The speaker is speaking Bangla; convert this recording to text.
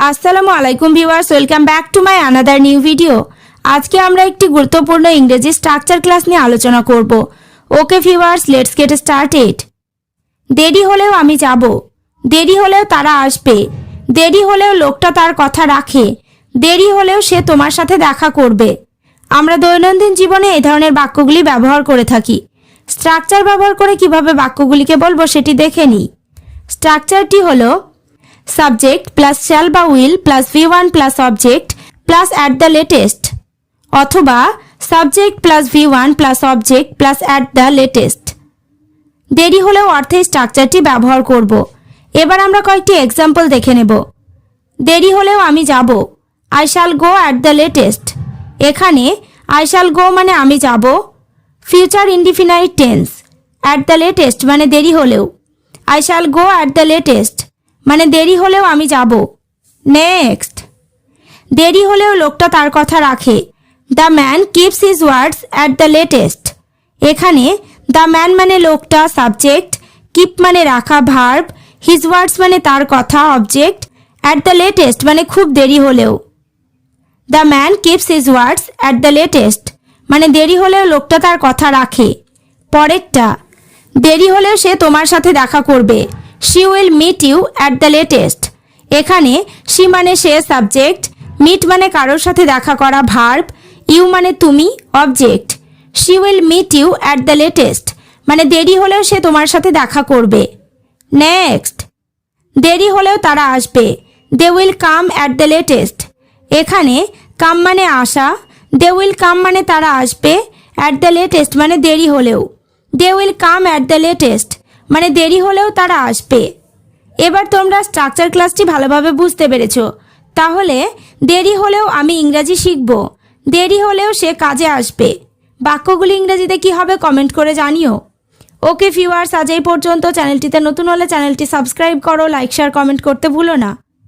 আসসালামু আলাইকুম viewers, welcome back to my another new video. আজকে আমরা একটি গুরুত্বপূর্ণ ইংরেজি স্ট্রাকচার ক্লাস নিয়ে আলোচনা করব। Okay viewers, let's get started. দেরি হলেও আমি যাব, দেরি হলেও তারা আসবে, দেরি হলেও লোকটা তার কথা রাখে, দেরি হলেও সে তোমার সাথে দেখা করবে। আমরা দৈনন্দিন জীবনে এই ধরনের বাক্যগুলি ব্যবহার করে থাকি। স্ট্রাকচার ব্যবহার করে কিভাবে বাক্যগুলিকে বলবো সেটি দেখে নিই। স্ট্রাকচারটি হলো সাবজেক্ট প্লাস শ্যাল বা will plus V1 plus object plus at the latest, অথবা subject plus V1 plus object plus at the latest. দেরি হলেও অর্থে স্ট্রাকচারটি ব্যবহার করব। এবার আমরা কয়েকটি এক্সাম্পল দেখে নেব। দেরি হলেও আমি যাব, I shall go at the latest. এখানে আই শ্যাল গো মানে আমি যাব, future indefinite tense, at the latest মানে দেরি হলেও, I shall go at the latest মানে দেরি হলেও আমি যাব। নেক্সট, দেরি হলেও লোকটা তার কথা রাখে, the man keeps his words at the latest. এখানে দ্য ম্যান মানে লোকটা সাবজেক্ট, কিপ মানে রাখা ভার্ব, হিজ ওয়ার্ডস মানে তার কথা অবজেক্ট, অ্যাট দ্য লেটেস্ট মানে খুব দেরি হলেও। The man keeps his words at the latest মানে দেরি হলেও লোকটা তার কথা রাখে। পরেরটা, দেরি হলেও সে তোমার সাথে দেখা করবে, she will meet you at the latest. এখানে শি মানে সে সাবজেক্ট, মিট মানে কারোর সাথে দেখা করা ভার্ব, ইউ মানে তুমি object. She will meet you at the latest মানে দেরি হলেও সে তোমার সাথে দেখা করবে। নেক্সট, দেরি হলেও তারা আসবে, they will come at the latest. এখানে কাম মানে আসা, দে উইল কাম মানে তারা আসবে, অ্যাট দ্য লেটেস্ট মানে দেরি হলেও, they will come at the latest মানে দেরি হলেও তারা আসবে। এবার তোমরা স্ট্রাকচার ক্লাসটি ভালোভাবে বুঝতে পেরেছ। তাহলে দেরি হলেও আমি ইংরাজি শিখব, দেরি হলেও সে কাজে আসবে। বাক্যগুলি ইংরেজিতে কি হবে কমেন্ট করে জানিও। ওকে ভিউয়ার্স, আজ এই পর্যন্ত। চ্যানেলটিতে নতুন হলে চ্যানেলটি সাবস্ক্রাইব করো, লাইক শেয়ার কমেন্ট করতে ভুলো না।